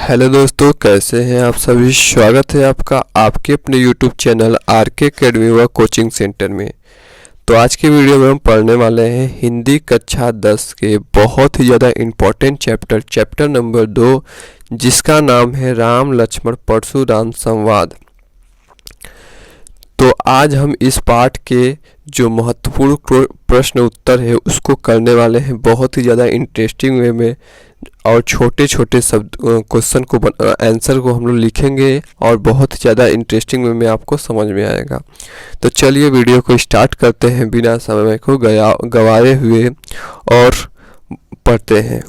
Hello दोस्तों, कैसे हैं आप सभी। स्वागत है आपका आपके अपने यूट्यूब चैनल आरके अकेडमी व कोचिंग सेंटर में। तो आज की वीडियो में हम पढ़ने वाले हैं हिंदी कक्षा 10 के बहुत ही ज़्यादा इम्पोर्टेंट चैप्टर नंबर 2, जिसका नाम है राम लक्ष्मण परशुराम संवाद। तो आज हम इस पाठ के जो महत्वपूर्ण प्रश्न उत्तर है उसको करने वाले हैं बहुत ही ज़्यादा इंटरेस्टिंग वे में, और छोटे छोटे शब्द क्वेश्चन को आंसर को हम लोग लिखेंगे और बहुत ही ज़्यादा इंटरेस्टिंग वे में आपको समझ में आएगा। तो चलिए वीडियो को स्टार्ट करते हैं बिना समय को गवाए हुए और पढ़ते हैं।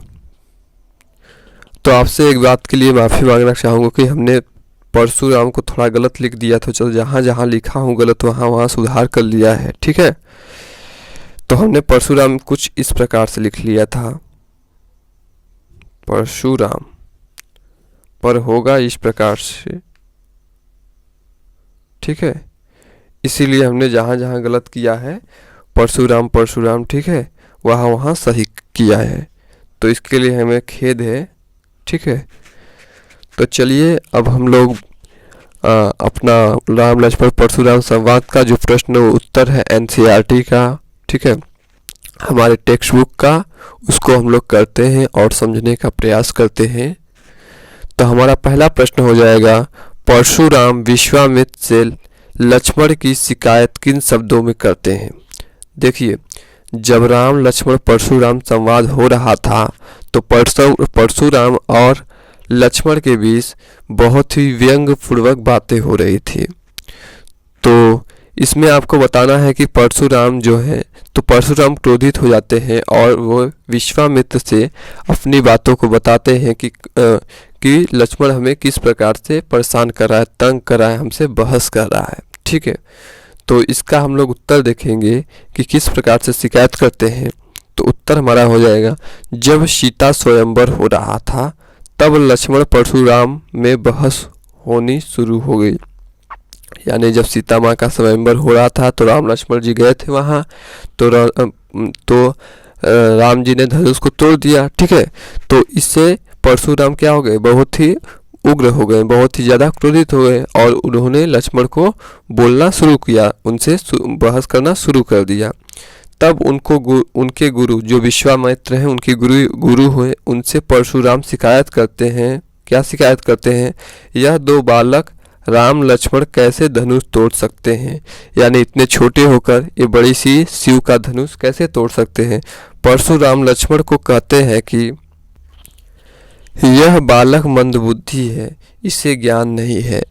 तो आपसे एक बात के लिए माफ़ी मांगना चाहूँगा कि हमने परशुराम को थोड़ा गलत लिख दिया, तो चलो जहाँ जहाँ लिखा हूँ गलत वहाँ सुधार कर लिया है, ठीक है। तो हमने परशुराम कुछ इस प्रकार से लिख लिया था, परशुराम पर होगा इस प्रकार से, ठीक है। इसीलिए हमने जहाँ जहाँ गलत किया है परशुराम, ठीक है, वहाँ सही किया है। तो इसके लिए हमें खेद है, ठीक है। तो चलिए अब हम लोग अपना राम लक्ष्मण परशुराम संवाद का जो प्रश्न उत्तर है एनसीईआरटी का, ठीक है, हमारे टेक्स्ट बुक का, उसको हम लोग करते हैं और समझने का प्रयास करते हैं। तो हमारा पहला प्रश्न हो जाएगा, परशुराम विश्वामित्र से लक्ष्मण की शिकायत किन शब्दों में करते हैं। देखिए, जब राम लक्ष्मण परशुराम संवाद हो रहा था तो परशुराम और लक्ष्मण के बीच बहुत ही व्यंग पूर्वक बातें हो रही थी। तो इसमें आपको बताना है कि परशुराम जो है, तो परशुराम क्रोधित हो जाते हैं और वो विश्वामित्र से अपनी बातों को बताते हैं कि लक्ष्मण हमें किस प्रकार से परेशान कर रहा है, तंग कर रहा है, हमसे बहस कर रहा है, ठीक है। तो इसका हम लोग उत्तर देखेंगे कि किस प्रकार से शिकायत करते हैं। तो उत्तर हमारा हो जाएगा, जब सीता स्वयंवर हो रहा था तब लक्ष्मण परशुराम में बहस होनी शुरू हो गई। यानी जब सीता माँ का स्वयंवर हो रहा था तो राम लक्ष्मण जी गए थे वहाँ, तो राम जी ने धनुष को तोड़ दिया, ठीक है। तो इससे परशुराम क्या हो गए, बहुत ही उग्र हो गए, बहुत ही ज़्यादा क्रोधित हो गए और उन्होंने लक्ष्मण को बोलना शुरू किया, उनसे बहस करना शुरू कर दिया। तब उनके गुरु जो विश्वामित्र हैं, उनके गुरु हुए, उनसे परशुराम शिकायत करते हैं। क्या शिकायत करते हैं, यह दो बालक राम लक्ष्मण कैसे धनुष तोड़ सकते हैं, यानी इतने छोटे होकर ये बड़ी सी शिव का धनुष कैसे तोड़ सकते हैं। परशुराम लक्ष्मण को कहते हैं कि यह बालक मंदबुद्धि है, इसे ज्ञान नहीं है।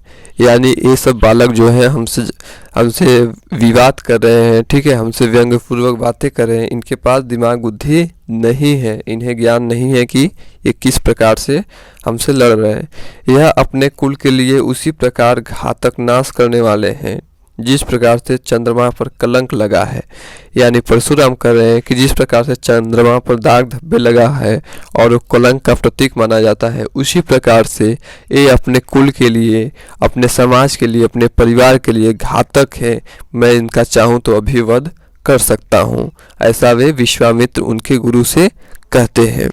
यानी ये सब बालक जो है हमसे विवाद कर रहे हैं, ठीक है, हमसे व्यंग्यपूर्वक बातें कर रहे हैं, इनके पास दिमाग बुद्धि नहीं है, इन्हें ज्ञान नहीं है कि ये किस प्रकार से हमसे लड़ रहे हैं। यह अपने कुल के लिए उसी प्रकार घातक नाश करने वाले हैं जिस प्रकार से चंद्रमा पर कलंक लगा है। यानी परशुराम कर रहे हैं कि जिस प्रकार से चंद्रमा पर दाग धब्बे लगा है और कलंक का प्रतीक माना जाता है, उसी प्रकार से ये अपने कुल के लिए, अपने समाज के लिए, अपने परिवार के लिए घातक है। मैं इनका चाहूँ तो अभिवध कर सकता हूँ, ऐसा वे विश्वामित्र उनके गुरु से कहते हैं।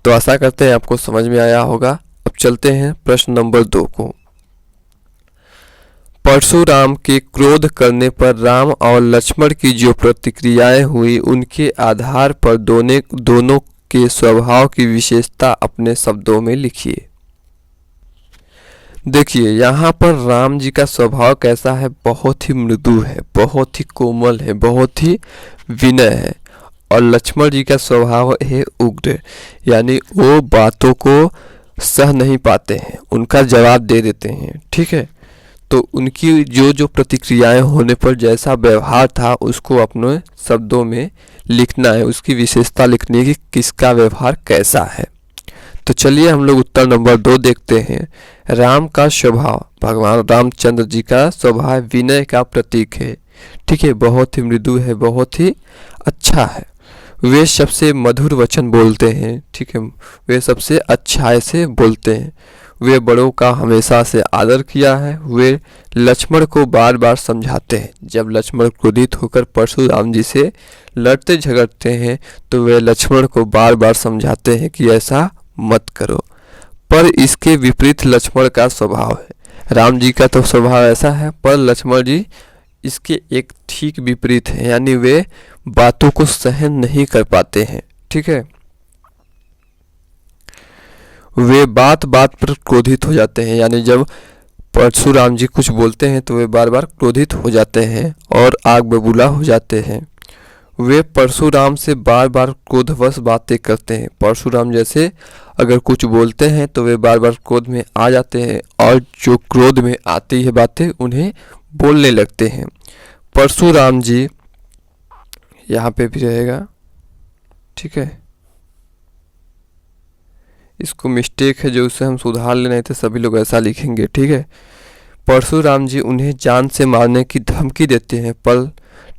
तो आशा करते हैं आपको समझ में आया होगा। अब चलते हैं प्रश्न नंबर 2 को। परशुराम के क्रोध करने पर राम और लक्ष्मण की जो प्रतिक्रियाएं हुई, उनके आधार पर दोनों के स्वभाव की विशेषता अपने शब्दों में लिखिए। देखिए, यहाँ पर राम जी का स्वभाव कैसा है, बहुत ही मृदु है, बहुत ही कोमल है, बहुत ही विनय है। और लक्ष्मण जी का स्वभाव है उग्र, यानी वो बातों को सह नहीं पाते हैं, उनका जवाब दे देते हैं, ठीक है। तो उनकी जो प्रतिक्रियाएं होने पर जैसा व्यवहार था उसको अपने शब्दों में लिखना है, उसकी विशेषता लिखनी है कि किसका व्यवहार कैसा है। तो चलिए हम लोग उत्तर नंबर 2 देखते हैं। राम का स्वभाव, भगवान रामचंद्र जी का स्वभाव विनय का प्रतीक है, ठीक है, बहुत ही मृदु है, बहुत ही अच्छा है। वे सबसे मधुर वचन बोलते हैं, ठीक है, वे सबसे अच्छाई से बोलते हैं। वे बड़ों का हमेशा से आदर किया है। वे लक्ष्मण को बार बार समझाते हैं। जब लक्ष्मण क्रोधित होकर परशुराम जी से लड़ते झगड़ते हैं तो वे लक्ष्मण को बार बार समझाते हैं कि ऐसा मत करो। पर इसके विपरीत लक्ष्मण का स्वभाव है। राम जी का तो स्वभाव ऐसा है, पर लक्ष्मण जी इसके एक ठीक विपरीत है, यानी वे बातों को सहन नहीं कर पाते हैं। ठीक है, वे बात बात पर क्रोधित हो जाते हैं, यानी जब परशुराम जी कुछ बोलते हैं तो वे बार बार क्रोधित हो जाते हैं और आग बबूला हो जाते हैं। वे परशुराम से बार बार क्रोधवश बातें करते हैं। परशुराम जैसे अगर कुछ बोलते हैं तो वे बार बार क्रोध में आ जाते हैं और जो क्रोध में आती है बातें उन्हें बोलने लगते हैं। परशुराम जी यहाँ पे भी रहेगा, ठीक है, इसको मिस्टेक है जो उसे हम सुधार ले, नहीं तो सभी लोग ऐसा लिखेंगे। ठीक है, परशुराम जी उन्हें जान से मारने की धमकी देते हैं, पर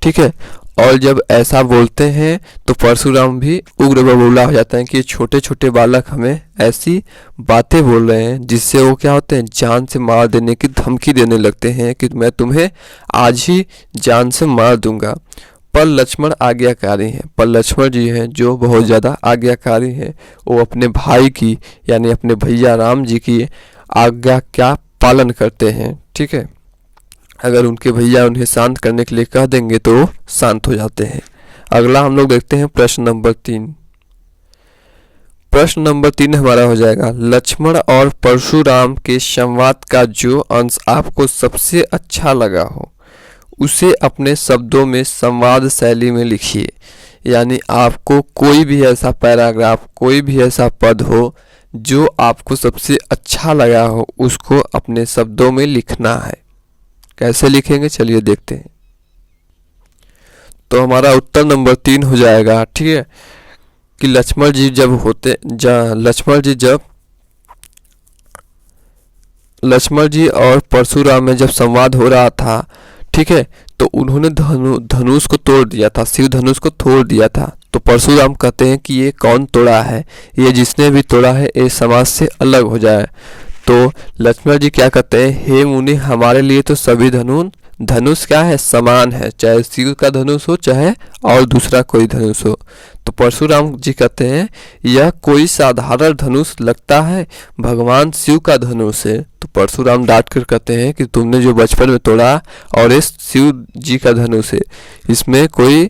ठीक है, और जब ऐसा बोलते हैं तो परशुराम भी उग्र बबूला हो जाते हैं कि छोटे छोटे बालक हमें ऐसी बातें बोल रहे हैं, जिससे वो क्या होते हैं, जान से मार देने की धमकी देने लगते हैं कि मैं तुम्हें आज ही जान से मार दूंगा। पर लक्ष्मण आज्ञाकारी हैं, पर लक्ष्मण जी हैं जो बहुत ज़्यादा आज्ञाकारी हैं। वो अपने भाई की यानी अपने भैया राम जी की आज्ञा का पालन करते हैं। ठीक है, अगर उनके भैया उन्हें शांत करने के लिए कह देंगे तो वो शांत हो जाते हैं। अगला हम लोग देखते हैं प्रश्न नंबर 3। प्रश्न नंबर 3 हमारा हो जाएगा, लक्ष्मण और परशुराम के संवाद का जो अंश आपको सबसे अच्छा लगा हो उसे अपने शब्दों में संवाद शैली में लिखिए। यानी आपको कोई भी ऐसा पैराग्राफ, कोई भी ऐसा पद हो जो आपको सबसे अच्छा लगा हो, उसको अपने शब्दों में लिखना है। कैसे लिखेंगे चलिए देखते हैं। तो हमारा उत्तर नंबर 3 हो जाएगा, ठीक है, कि लक्ष्मण जी लक्ष्मण जी और परशुराम में जब संवाद हो रहा था, ठीक है, तो उन्होंने धनुष को तोड़ दिया था, शिव धनुष को तोड़ दिया था। तो परशुराम कहते हैं कि ये कौन तोड़ा है, ये जिसने भी तोड़ा है ये समाज से अलग हो जाए। तो लक्ष्मण जी क्या कहते हैं, हे मुनि, हमारे लिए तो सभी धनुष क्या है, समान है, चाहे शिव का धनुष हो चाहे और दूसरा कोई धनुष हो। तो परशुराम जी कहते हैं यह कोई साधारण धनुष लगता है, भगवान शिव का धनुष है। तो परशुराम डांट कर कहते हैं कि तुमने जो बचपन में तोड़ा और इस शिव जी का धनुष है, इसमें कोई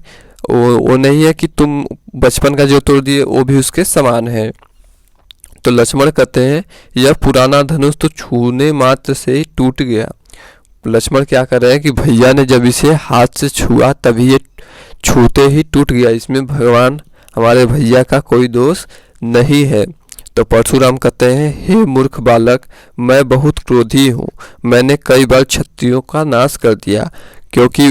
वो नहीं है कि तुम बचपन का जो तोड़ दिए वो भी उसके समान है। तो लक्ष्मण कहते हैं यह पुराना धनुष तो छूने मात्र से ही टूट गया। लक्ष्मण क्या कर रहे हैं कि भैया ने जब इसे हाथ से छुआ तभी ये छूते ही टूट गया, इसमें भगवान हमारे भैया का कोई दोष नहीं है। तो परशुराम कहते हैं हे मूर्ख बालक, मैं बहुत क्रोधी हूँ, मैंने कई बार क्षत्रियों का नाश कर दिया। क्योंकि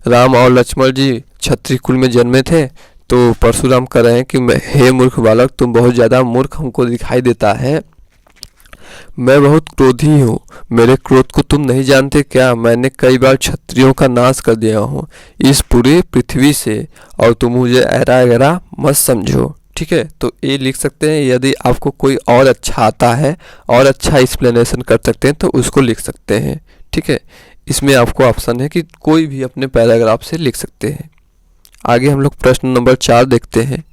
राम और लक्ष्मण जी क्षत्रिय कुल में जन्मे थे, तो परशुराम कह रहे हैं कि हे मूर्ख बालक, तुम बहुत ज़्यादा मूर्ख हमको दिखाई देता है, मैं बहुत क्रोधी हूँ, मेरे क्रोध को तुम नहीं जानते क्या, मैंने कई बार क्षत्रियों का नाश कर दिया हूँ इस पूरी पृथ्वी से, और तुम मुझे ऐरा गैरा मत समझो। ठीक है, तो ये लिख सकते हैं। यदि आपको कोई और अच्छा आता है और अच्छा एक्सप्लेनेशन कर सकते हैं तो उसको लिख सकते हैं। ठीक है, इसमें आपको ऑप्शन है कि कोई भी अपने पैराग्राफ से लिख सकते हैं। आगे हम लोग प्रश्न नंबर 4 देखते हैं।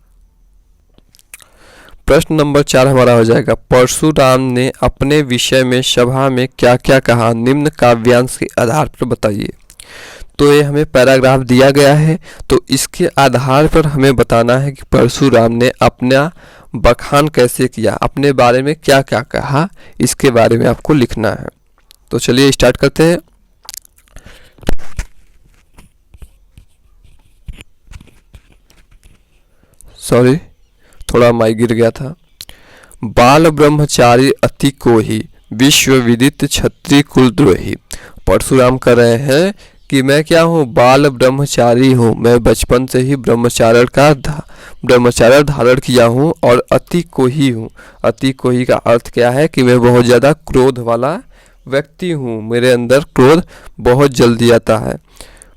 प्रश्न नंबर 4 हमारा हो जाएगा, परशुराम ने अपने विषय में सभा में क्या क्या कहा, निम्न काव्यांश के आधार पर बताइए। तो ये हमें पैराग्राफ दिया गया है, तो इसके आधार पर हमें बताना है कि परशुराम ने अपना बखान कैसे किया, अपने बारे में क्या क्या कहा, इसके बारे में आपको लिखना है। तो चलिए स्टार्ट करते हैं। सॉरी, थोड़ा माइक गिर गया था। बाल ब्रह्मचारी अति कोही, विश्व विदित क्षत्रिय कुलद्रोही। परशुराम कह रहे हैं कि मैं क्या हूँ, बाल ब्रह्मचारी हूँ, मैं बचपन से ही ब्रह्मचार्य धारण किया हूँ और अति कोही हूँ। अति कोही का अर्थ क्या है कि मैं बहुत ज़्यादा क्रोध वाला व्यक्ति हूँ, मेरे अंदर क्रोध बहुत जल्दी आता है।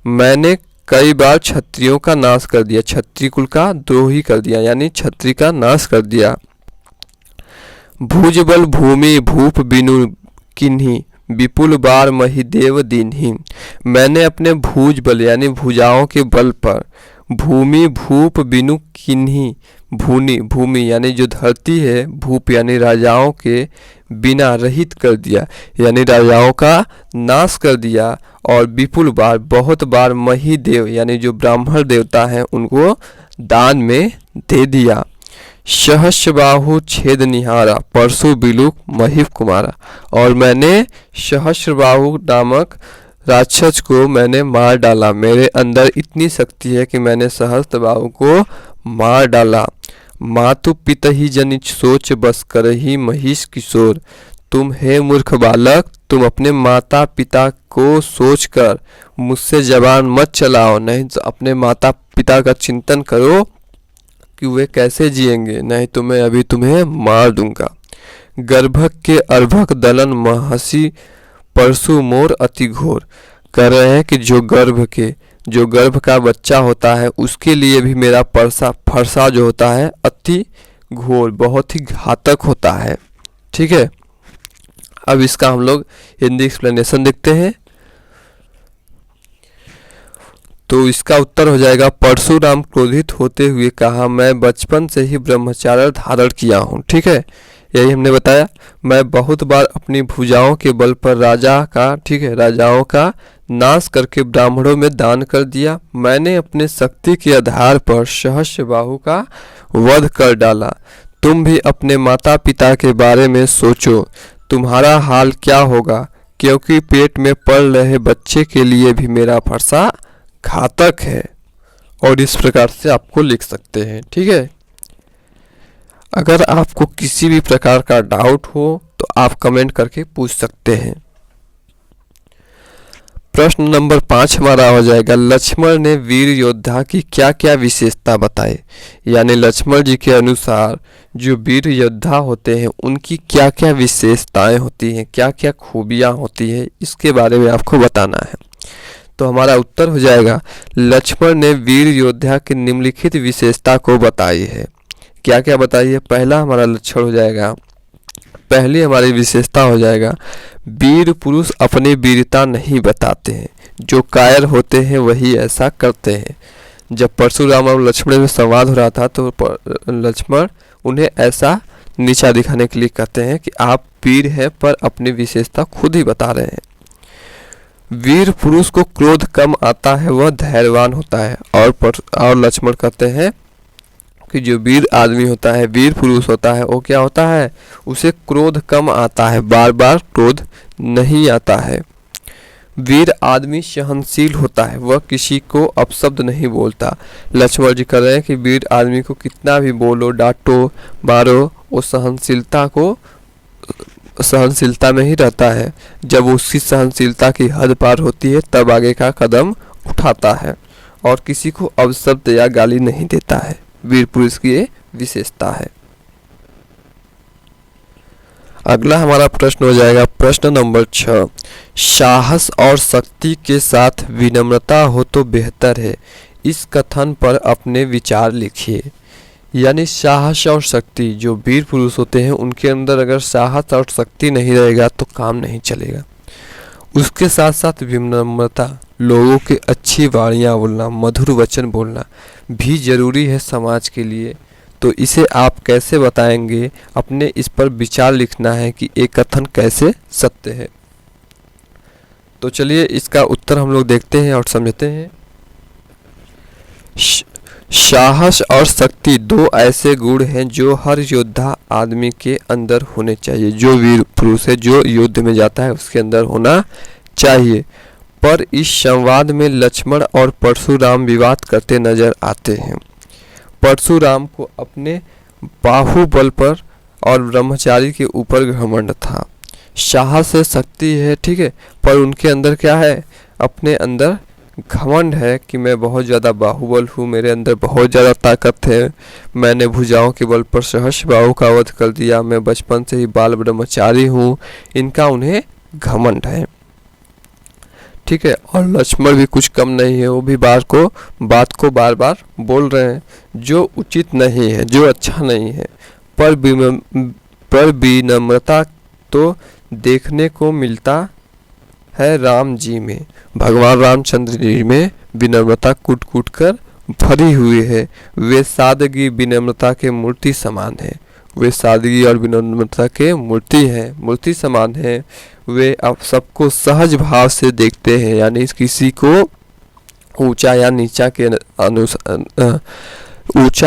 मैंने कई बार क्षत्रियों का नाश कर दिया, क्षत्रिय कुल का द्रोही कर दिया, यानी क्षत्रिय का नाश कर दिया। भुजबल भूमि भूप बिनु किन्ही, विपुल बार महिदेव दीन्ही। मैंने अपने भुज बल यानी भुजाओं के बल पर, भूमि भूप बिनु किन्ही भूनि भूमि यानी जो धरती है, भूप यानी राजाओं के बिना रहित कर दिया, यानी राजाओं का नाश कर दिया। और विपुल बार बहुत बार मही देव यानी जो ब्राह्मण देवता हैं उनको दान में दे दिया। सहस्रबाहु छेद निहारा परशु बिलुक महिप कुमारा, और मैंने सहस्रबाहु नामक राक्षस को मैंने मार डाला। मेरे अंदर इतनी शक्ति है कि मैंने सहस्त्रबाहु को मार डाला। मातु पिता ही जनित सोच बस कर ही महिष किशोर, तुम हे मूर्ख बालक, तुम अपने माता पिता को सोचकर मुझसे जबान मत चलाओ, नहीं तो अपने माता पिता का चिंतन करो कि वे कैसे जिएंगे, नहीं तो मैं अभी तुम्हें मार दूंगा। गर्भक के अर्भक दलन महसी परशु मोर अति घोर, कह रहे हैं कि जो गर्भ का बच्चा होता है उसके लिए भी मेरा फरसा जो होता है अति घोर, बहुत ही घातक होता है। ठीक है, अब इसका हम लोग हिंदी एक्सप्लेनेशन देखते हैं। तो इसका उत्तर हो जाएगा, परशुराम क्रोधित होते हुए कहा, मैं बचपन से ही ब्रह्मचार्य धारण किया हूँ। ठीक है, यही हमने बताया। मैं बहुत बार अपनी भुजाओं के बल पर राजाओं का नाश करके ब्राह्मणों में दान कर दिया। मैंने अपने शक्ति के आधार पर सहस्रबाहु का वध कर डाला। तुम भी अपने माता पिता के बारे में सोचो, तुम्हारा हाल क्या होगा, क्योंकि पेट में पल रहे बच्चे के लिए भी मेरा फरसा घातक है। और इस प्रकार से आपको लिख सकते हैं। ठीक है, अगर आपको किसी भी प्रकार का डाउट हो तो आप कमेंट करके पूछ सकते हैं। प्रश्न नंबर 5 हमारा हो जाएगा, लक्ष्मण ने वीर योद्धा की क्या क्या विशेषता बताई, यानी लक्ष्मण जी के अनुसार जो वीर योद्धा होते हैं उनकी क्या क्या विशेषताएं होती हैं, क्या क्या खूबियां होती हैं, इसके बारे में आपको बताना है। तो हमारा उत्तर हो जाएगा, लक्ष्मण ने वीर योद्धा की निम्नलिखित विशेषता को बताई है। क्या क्या बताई है? पहला हमारा लक्षण हो जाएगा, पहली हमारी विशेषता हो जाएगा, वीर पुरुष अपनी वीरता नहीं बताते हैं, जो कायर होते हैं वही ऐसा करते हैं। जब परशुराम और लक्ष्मण में संवाद हो रहा था तो लक्ष्मण उन्हें ऐसा नीचा दिखाने के लिए कहते हैं कि आप वीर हैं पर अपनी विशेषता खुद ही बता रहे हैं। वीर पुरुष को क्रोध कम आता है, वह धैर्यवान होता है। और लक्ष्मण कहते हैं कि जो वीर आदमी होता है, वीर पुरुष होता है, वो क्या होता है, उसे क्रोध कम आता है, बार बार क्रोध नहीं आता है। वीर आदमी सहनशील होता है, वह किसी को अपशब्द नहीं बोलता। लक्ष्मण जी कह रहे हैं कि वीर आदमी को कितना भी बोलो, डांटो, मारो, वो सहनशीलता में ही रहता है। जब उसकी सहनशीलता की हद पार होती है तब आगे का कदम उठाता है और किसी को अपशब्द या गाली नहीं देता है। वीर पुरुष की ये विशेषता है। अगला हमारा प्रश्न हो जाएगा प्रश्न नंबर 6, साहस और शक्ति के साथ विनम्रता हो तो बेहतर है, इस कथन पर अपने विचार लिखिए। यानी साहस और शक्ति, जो वीर पुरुष होते हैं उनके अंदर अगर साहस और शक्ति नहीं रहेगा तो काम नहीं चलेगा। उसके साथ साथ विनम्रता, लोगों की अच्छी वाणियाँ बोलना, मधुर वचन बोलना भी जरूरी है समाज के लिए। तो इसे आप कैसे बताएंगे, अपने इस पर विचार लिखना है कि एक कथन कैसे सत्य है। तो चलिए इसका उत्तर हम लोग देखते हैं और समझते हैं। साहस और शक्ति दो ऐसे गुण हैं जो हर योद्धा आदमी के अंदर होने चाहिए। जो वीर पुरुष है, जो युद्ध में जाता है, उसके अंदर होना चाहिए। पर इस संवाद में लक्ष्मण और परशुराम विवाद करते नजर आते हैं। परशुराम को अपने बाहुबल पर और ब्रह्मचारी के ऊपर घमंड था। साहस से शक्ति है, ठीक है, पर उनके अंदर क्या है, अपने अंदर घमंड है कि मैं बहुत ज़्यादा बाहुबल हूँ, मेरे अंदर बहुत ज़्यादा ताकत है, मैंने भुजाओं के बल पर सहस्रबाहु का वध कर दिया, मैं बचपन से ही बाल ब्रह्मचारी हूँ, इनका उन्हें घमंड है। ठीक है, और लक्ष्मण भी कुछ कम नहीं है, वो भी बात को बार बार बोल रहे हैं जो उचित नहीं है, जो अच्छा नहीं है। पर विनम्रता तो देखने को मिलता है राम जी में, भगवान रामचंद्र जी में विनम्रता कूट कूट कर भरी हुई है। वे सादगी विनम्रता के मूर्ति समान है। वे सादगी और विनम्रता के मूर्ति समान है। वे अब सबको सहज भाव से देखते हैं, यानी किसी को ऊंचा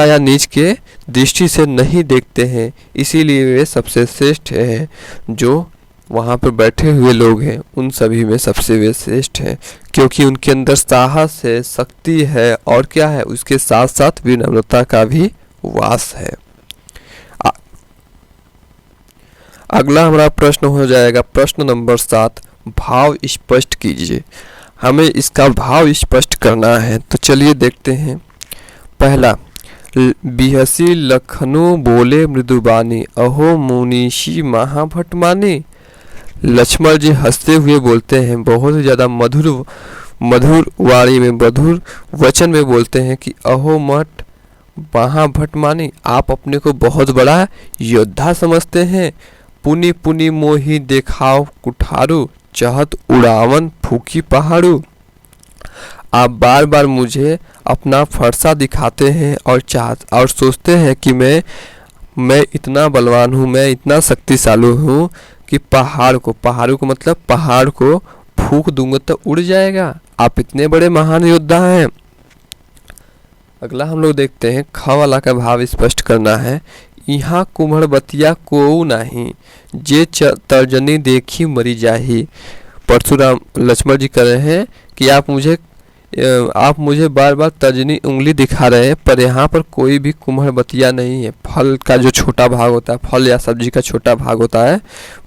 या नीच के दृष्टि से नहीं देखते हैं। इसीलिए वे सबसे श्रेष्ठ हैं। जो वहाँ पर बैठे हुए लोग हैं उन सभी में सबसे वे श्रेष्ठ हैं, क्योंकि उनके अंदर साहस है, शक्ति है और क्या है, उसके साथ साथ विनम्रता का भी वास है। अगला हमारा प्रश्न हो जाएगा प्रश्न नंबर 7, भाव स्पष्ट कीजिए। हमें इसका भाव स्पष्ट करना है, तो चलिए देखते हैं। पहला, बिहसी लखनऊ बोले मृदुबानी, अहो मुनीषी महाभटमानी। लक्ष्मण जी हंसते हुए बोलते हैं, बहुत ही ज़्यादा मधुर वाणी में, मधुर वचन में बोलते हैं कि अहो मठ महाभटमानी, आप अपने को बहुत बड़ा योद्धा समझते हैं। पुनि पुनि मोही देखाओ कुठारू, चाहत उड़ावन फूकी पहाड़ू। आप बार बार मुझे अपना फरसा दिखाते हैं और सोचते हैं कि मैं इतना बलवान हूँ, मैं इतना शक्तिशाली हूँ कि पहाड़ों को मतलब पहाड़ को फूंक दूंगा तो उड़ जाएगा। आप इतने बड़े महान योद्धा हैं। अगला हम लोग देखते हैं, ख वाला का भाव स्पष्ट करना है। यहाँ कुम्हड़ बतिया कोऊ नाही, जे तर्जनी देखी मरी जाही। परशुराम लक्ष्मण जी कह रहे हैं कि आप मुझे बार बार तर्जनी उंगली दिखा रहे हैं, पर यहाँ पर कोई भी कुम्हड़ बतिया नहीं है। फल का जो छोटा भाग होता है, फल या सब्जी का छोटा भाग होता है,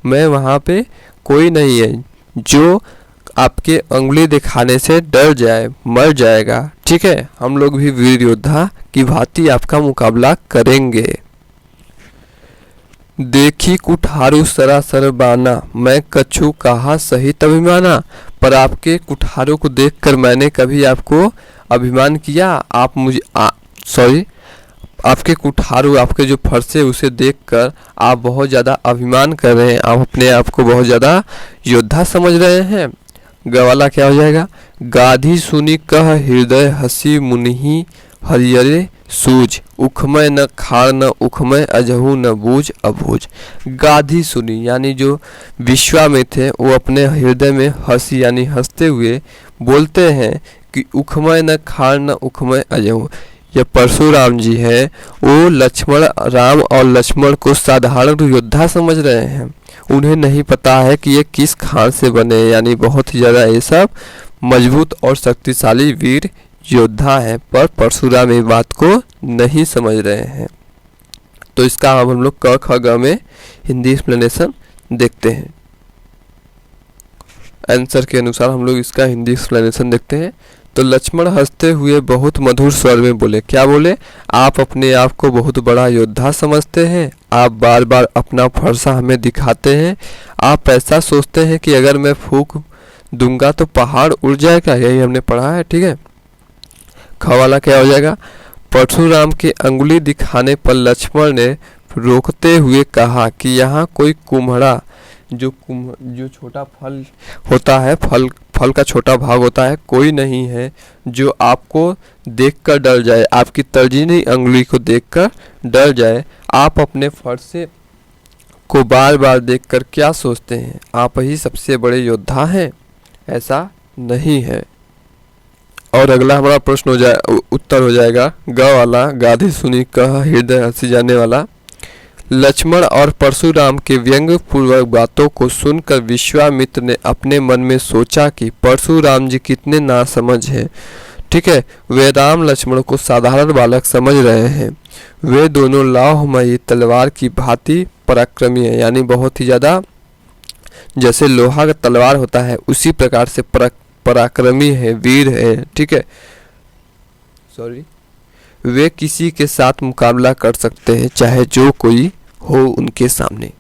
मैं वहाँ पे कोई नहीं है जो आपके उंगली दिखाने से डर जाए, मर जाएगा। ठीक है, हम लोग भी वीर योद्धा की भांति आपका मुकाबला करेंगे। देखी कुठारू सरासर बाना, मैं कछु कहा सहित अभिमाना। पर आपके कुठारों को देखकर मैंने कभी आपको अभिमान किया? आप मुझे आपके कुठारू, आपके जो फरसे, उसे देखकर आप बहुत ज़्यादा अभिमान कर रहे हैं, आप अपने आप को बहुत ज़्यादा योद्धा समझ रहे हैं। गवाला क्या हो जाएगा? गाधी सुनी कह हृदय हसी मुनि हरियरे सूझ, उखमय न खार न उखमय अजहू न बूझ अबूझ। गाधी सुनी यानी जो विश्वामित्र थे, वो अपने हृदय में हंसी यानी हंसते हुए बोलते हैं कि उखमय न खार न उखमय अजहू। ये परशुराम जी है, वो राम और लक्ष्मण को साधारण योद्धा समझ रहे हैं। उन्हें नहीं पता है कि ये किस खान से बने, यानी बहुत ही ज़्यादा ये सब मजबूत और शक्तिशाली वीर योद्धा है, पर परशुराम इस बात को नहीं समझ रहे हैं। तो इसका अब हम लोग क ख ग में हिंदी एक्सप्लेनेशन देखते हैं। आंसर के अनुसार हम लोग इसका हिंदी एक्सप्लेनेशन देखते हैं। तो लक्ष्मण हंसते हुए बहुत मधुर स्वर में बोले, क्या बोले? आप अपने आप को बहुत बड़ा योद्धा समझते हैं, आप बार बार अपना फरसा हमें दिखाते हैं, आप ऐसा सोचते हैं कि अगर मैं फूंक दूंगा तो पहाड़ उड़ जाएगा। यही हमने पढ़ा है। ठीक है, खवाला क्या हो जाएगा? परशुराम के अंगुली दिखाने पर लक्ष्मण ने रोकते हुए कहा कि यहाँ कोई कुम्हड़ा, जो छोटा फल होता है, फल का छोटा भाग होता है, कोई नहीं है जो आपको देखकर डर जाए, आपकी तर्जनी अंगुली को देखकर डर जाए। आप अपने फरसे को बार बार देखकर क्या सोचते हैं? आप ही सबसे बड़े योद्धा हैं? ऐसा नहीं है। और अगला हमारा प्रश्न उत्तर हो जाएगा ग वाला, गाधी सुनी कह हृदय हंसी जाने वाला। लक्ष्मण और परशुराम के व्यंग पूर्वक बातों को सुनकर विश्वामित्र ने अपने मन में सोचा कि परशुराम जी कितने नासमझ हैं। ठीक है, वे राम लक्ष्मण को साधारण बालक समझ रहे हैं। वे दोनों लौहमयी तलवार की भांति पराक्रमी है, यानी बहुत ही ज़्यादा जैसे लोहा का तलवार होता है उसी प्रकार से पराक्रमी है, वीर है। ठीक है, वे किसी के साथ मुकाबला कर सकते हैं, चाहे जो कोई हो उनके सामने।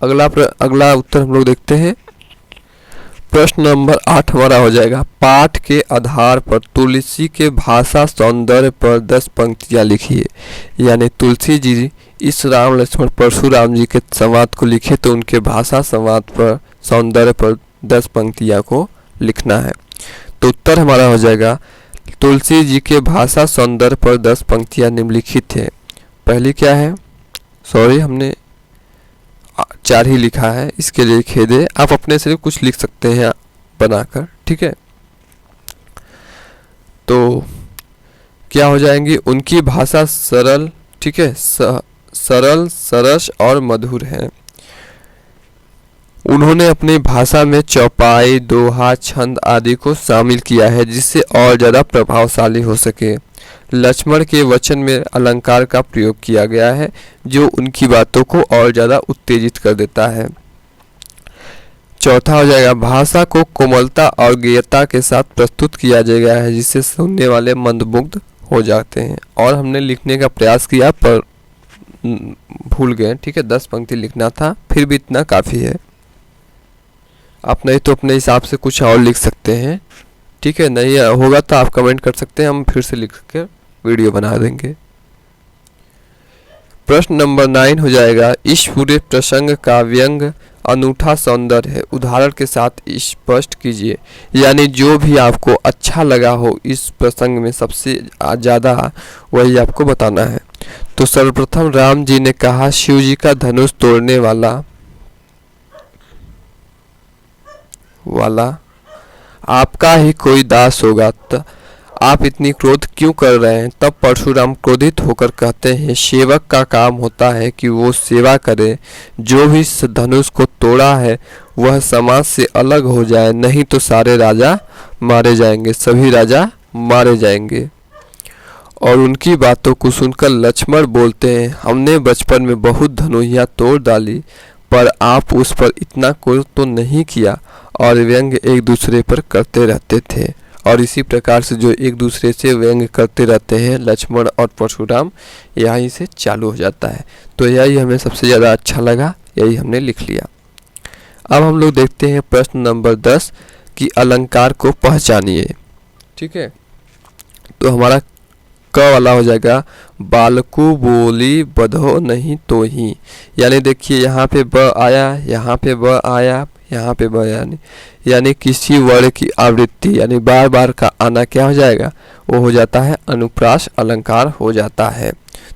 अगला उत्तर हम लोग देखते हैं। प्रश्न नंबर 8 हमारा हो जाएगा, पाठ के आधार पर तुलसी के भाषा सौंदर्य पर 10 पंक्तियां लिखिए। यानी तुलसी जी इस राम लक्ष्मण परशुराम जी के संवाद को लिखे, तो उनके भाषा संवाद पर सौंदर्य पर 10 पंक्तियां को लिखना है। तो उत्तर हमारा हो जाएगा, तुलसी जी के भाषा सौंदर्य पर 10 पंक्तियां निम्नलिखित है। पहली क्या है, सॉरी हमने 4 ही लिखा है, इसके लिए खेद है, आप अपने से कुछ लिख सकते हैं बनाकर, ठीक है। तो क्या हो जाएंगी, उनकी भाषा सरल, ठीक है, सरल, सरस और मधुर है। उन्होंने अपनी भाषा में चौपाई, दोहा, छंद आदि को शामिल किया है जिससे और ज़्यादा प्रभावशाली हो सके। लक्ष्मण के वचन में अलंकार का प्रयोग किया गया है जो उनकी बातों को और ज़्यादा उत्तेजित कर देता है। चौथा हो जाएगा, भाषा को कोमलता और गेयता के साथ प्रस्तुत किया गया है जिससे सुनने वाले मंदमुग्ध हो जाते हैं। और हमने लिखने का प्रयास किया पर भूल गए, ठीक है, 10 पंक्ति लिखना था, फिर भी इतना काफ़ी है। आप नहीं तो अपने हिसाब से कुछ और लिख सकते हैं, ठीक है, नहीं होगा तो आप कमेंट कर सकते हैं, हम फिर से लिख कर वीडियो बना देंगे। प्रश्न नंबर 9 हो जाएगा, इस पूरे प्रसंग का व्यंग अनूठा सौंदर्य है, उदाहरण के साथ स्पष्ट कीजिए। यानी जो भी आपको अच्छा लगा हो इस प्रसंग में सबसे ज़्यादा वही आपको बताना है। तो सर्वप्रथम राम जी ने कहा, शिव जी का धनुष तोड़ने वाला आपका ही कोई दास होगा, आप इतनी क्रोध क्यों कर रहे हैं। तब परशुराम क्रोधित होकर कहते हैं, सेवक का काम होता है कि वो सेवा करे, जो भी धनुष को तोड़ा है वह समाज से अलग हो जाए, नहीं तो सारे राजा मारे जाएंगे, सभी राजा मारे जाएंगे। और उनकी बातों को सुनकर लक्ष्मण बोलते हैं, हमने बचपन में बहुत धनुहियाँ तोड़ डाली पर आप उस पर इतना क्रोध तो नहीं किया। और व्यंग एक दूसरे पर करते रहते थे। और इसी प्रकार से जो एक दूसरे से व्यंग करते रहते हैं लक्ष्मण और परशुराम, यहीं से चालू हो जाता है। तो यही हमें सबसे ज़्यादा अच्छा लगा, यही हमने लिख लिया। अब हम लोग देखते हैं प्रश्न नंबर 10 कि अलंकार को पहचानिए, ठीक है। तो हमारा क वाला हो जाएगा, बालकू बोली बधो नहीं तो ही। यानी देखिए यहाँ पे ब आया, यहाँ पे ब आया, यहाँ पे ब, यानी किसी वर्ण की आवृत्ति यानी बार बार का आना क्या हो जाएगा, वो हो जाता है अनुप्रास अलंकार हो जाता है।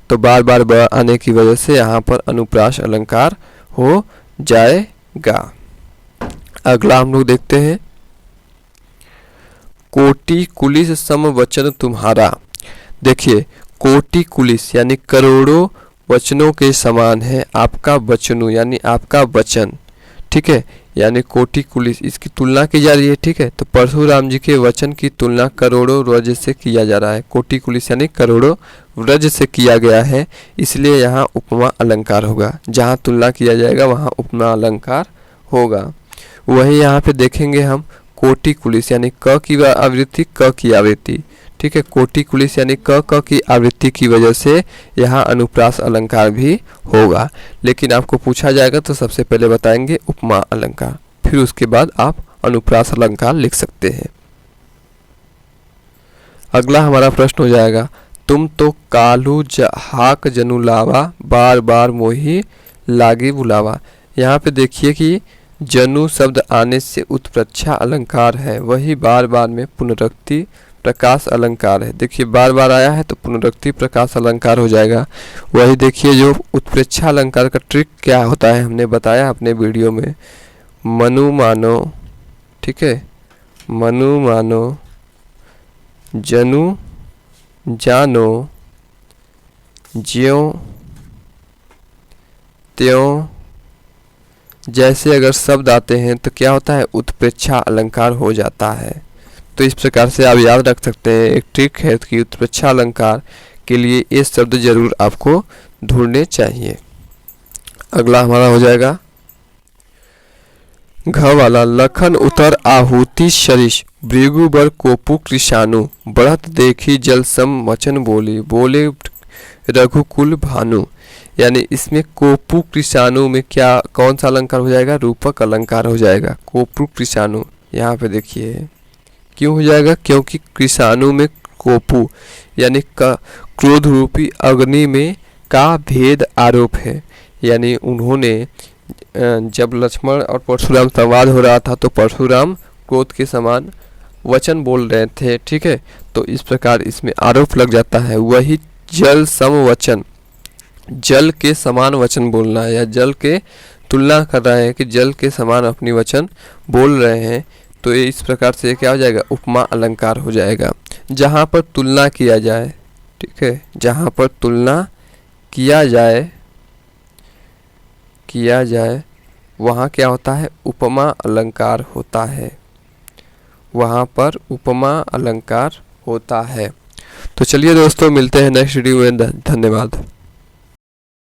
तो बार बार ब आने की वजह से यहाँ पर अनुप्रास अलंकार हो जाएगा। अगला हम लोग देखते हैं, कोटि कुलिस सम वचन तुम्हारा। देखिए कोटि कुलिस यानी करोड़ों वचनों के समान है आपका वचनों यानी आपका वचन, ठीक है। यानी कोटि कुलिस इसकी तुलना की जा रही है, ठीक है। तो परशुराम जी के वचन की तुलना करोड़ों व्रज से किया जा रहा है। कोटि कुलिस यानी करोड़ों व्रज से किया गया है, इसलिए यहाँ उपमा अलंकार होगा। जहाँ तुलना किया जाएगा वहाँ उपमा अलंकार होगा। वहीं यहाँ पे देखेंगे हम कोटि कुलिस यानी क की आवृत्ति, क की आवृत्ति, ठीक है। कोटि कुलिस यानी क की आवृत्ति की वजह से यहाँ अनुप्रास अलंकार भी होगा। लेकिन आपको पूछा जाएगा तो सबसे पहले बताएंगे उपमा अलंकार, फिर उसके बाद आप अनुप्रास अलंकार लिख सकते हैं। अगला हमारा प्रश्न हो जाएगा, तुम तो कालू हाक जनु लावा, बार बार मोही लागे बुलावा। यहाँ पे देखिए कि जनु शब्द आने से उत्प्रेक्षा अलंकार है, वही बार बार में पुनरुक्ति प्रकाश अलंकार है। देखिए बार बार आया है तो पुनरुक्ति प्रकाश अलंकार हो जाएगा। वही देखिए जो उत्प्रेक्षा अलंकार का ट्रिक क्या होता है हमने बताया अपने वीडियो में, मनु मानो, ठीक है, मनु मानो, जनु जानो, ज्यों त्यों, जैसे अगर शब्द आते हैं तो क्या होता है, उत्प्रेक्षा अलंकार हो जाता है। तो इस प्रकार से आप याद रख सकते हैं, एक ट्रिक है कि उत्प्रेक्षा अलंकार के लिए ये शब्द जरूर आपको ढूंढने चाहिए। अगला हमारा हो जाएगा घ वाला, लखन उतर आहुति शरीश, भृगुबर कोपु कृषाणु, बढ़त देखी जल सम वचन बोली, बोले रघुकुल भानु। यानी इसमें कोपु कृषाणु में क्या कौन सा अलंकार हो जाएगा, रूपक अलंकार हो जाएगा। कोपु कृषाणु यहाँ पे देखिए क्यों हो जाएगा, क्योंकि कृषाणु में कोपु यानी क्रोध रूपी अग्नि में का भेद आरोप है। यानी उन्होंने जब लक्ष्मण और परशुराम संवाद हो रहा था तो परशुराम क्रोध के समान वचन बोल रहे थे, ठीक है, तो इस प्रकार इसमें आरोप लग जाता है। वही जल सम वचन, जल के समान वचन बोलना है, या जल के तुलना कर रहे हैं कि जल के समान अपनी वचन बोल रहे हैं, तो ये इस प्रकार से क्या हो जाएगा, उपमा अलंकार हो जाएगा। जहाँ पर तुलना किया जाए, ठीक है, जहाँ पर तुलना किया जाए वहाँ क्या होता है, उपमा अलंकार होता है, वहाँ पर उपमा अलंकार होता है। तो चलिए दोस्तों, मिलते हैं नेक्स्ट वीडियो में। धन्यवाद।